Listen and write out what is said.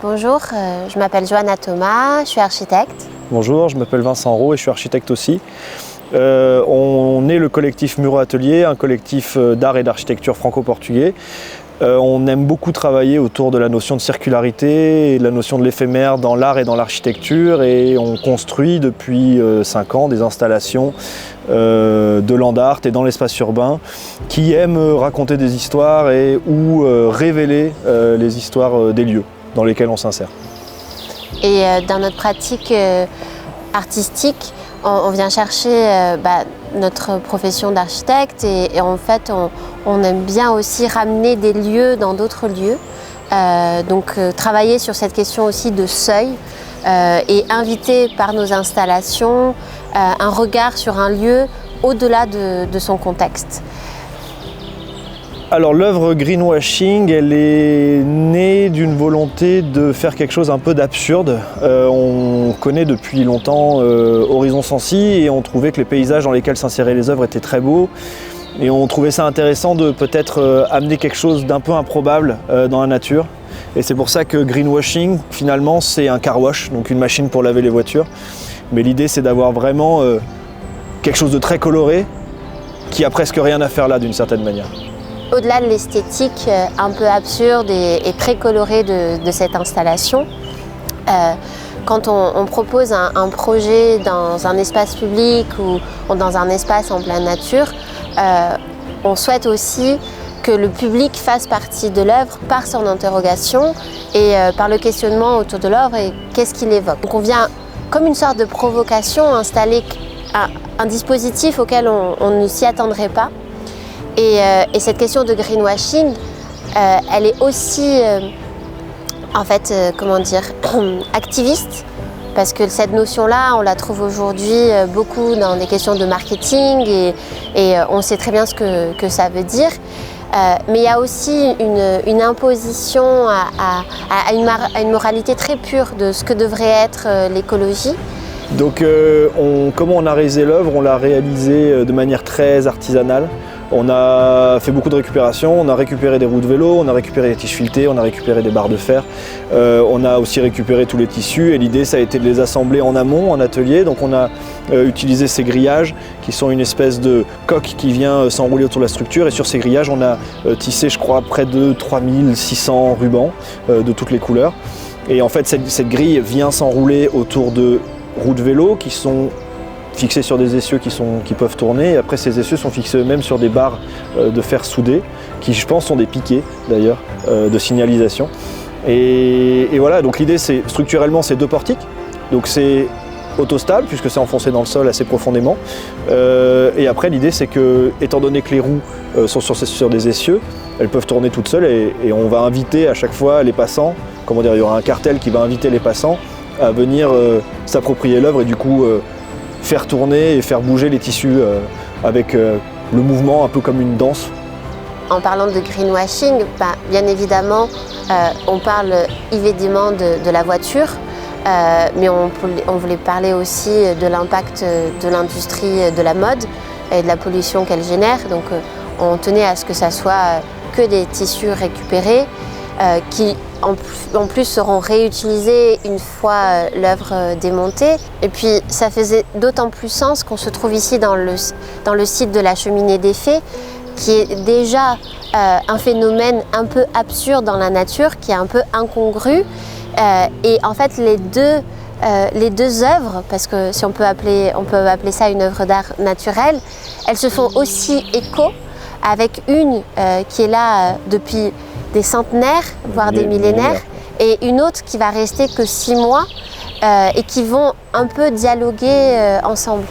Bonjour, je m'appelle Johanna Thomas, je suis architecte. Bonjour, je m'appelle Vincent Roux et je suis architecte aussi. On est le collectif Muro Atelier, un collectif d'art et d'architecture franco-portugais. On aime beaucoup travailler autour de la notion de circularité et de la notion de l'éphémère dans l'art et dans l'architecture, et on construit depuis 5 ans des installations de land art et dans l'espace urbain qui aiment raconter des histoires ou révéler les histoires des lieux dans lesquels on s'insère. Et dans notre pratique artistique, on vient chercher notre profession d'architecte et en fait on aime bien aussi ramener des lieux dans d'autres lieux. Donc travailler sur cette question aussi de seuil et inviter par nos installations un regard sur un lieu au-delà de son contexte. Alors l'œuvre Greenwashing, elle est née d'une volonté de faire quelque chose un peu d'absurde. On connaît depuis longtemps Horizon Sancy et on trouvait que les paysages dans lesquels s'inséraient les œuvres étaient très beaux. Et on trouvait ça intéressant de peut-être amener quelque chose d'un peu improbable dans la nature. Et c'est pour ça que Greenwashing, finalement, c'est un car wash, donc une machine pour laver les voitures. Mais l'idée, c'est d'avoir vraiment quelque chose de très coloré qui a presque rien à faire là, d'une certaine manière. Au-delà de l'esthétique un peu absurde et très colorée de cette installation, quand on propose un projet dans un espace public ou dans un espace en pleine nature, on souhaite aussi que le public fasse partie de l'œuvre par son interrogation et par le questionnement autour de l'œuvre et qu'est-ce qu'il évoque. Donc on vient comme une sorte de provocation installer un dispositif auquel on ne s'y attendrait pas. Et cette question de greenwashing, elle est aussi, activiste, parce que cette notion-là, on la trouve aujourd'hui beaucoup dans des questions de marketing et on sait très bien ce que ça veut dire. Mais il y a aussi une imposition à une moralité très pure de ce que devrait être l'écologie. Donc comment on a réalisé l'œuvre? On l'a réalisée de manière très artisanale. On a fait beaucoup de récupération, on a récupéré des roues de vélo, on a récupéré des tiges filetées, on a récupéré des barres de fer. On a aussi récupéré tous les tissus et l'idée ça a été de les assembler en amont, en atelier. Donc on a utilisé ces grillages qui sont une espèce de coque qui vient s'enrouler autour de la structure, et sur ces grillages on a tissé je crois près de 3600 rubans de toutes les couleurs. Et en fait cette grille vient s'enrouler autour de roues de vélo qui sont fixés sur des essieux qui peuvent tourner, et après ces essieux sont fixés eux-mêmes sur des barres de fer soudées qui je pense sont des piquets d'ailleurs de signalisation. Et voilà, donc l'idée c'est structurellement c'est 2 portiques, donc c'est autostable puisque c'est enfoncé dans le sol assez profondément, et après l'idée c'est que étant donné que les roues sont sur des essieux, elles peuvent tourner toutes seules et on va inviter à chaque fois les passants, il y aura un cartel qui va inviter les passants à venir s'approprier l'œuvre et du coup faire tourner et faire bouger les tissus avec le mouvement un peu comme une danse. En parlant de greenwashing, bien évidemment, on parle évidemment de la voiture, mais on voulait parler aussi de l'impact de l'industrie de la mode et de la pollution qu'elle génère. Donc on tenait à ce que ça soit que des tissus récupérés qui en plus seront réutilisés une fois l'œuvre démontée. Et puis ça faisait d'autant plus sens qu'on se trouve ici dans le site de la Cheminée des Fées, qui est déjà un phénomène un peu absurde dans la nature, qui est un peu incongru. Et en fait les deux œuvres, parce que si on peut appeler ça une œuvre d'art naturel, elles se font aussi écho avec une qui est là depuis des centenaires, voire des millénaires, et une autre qui va rester que 6 mois et qui vont un peu dialoguer ensemble.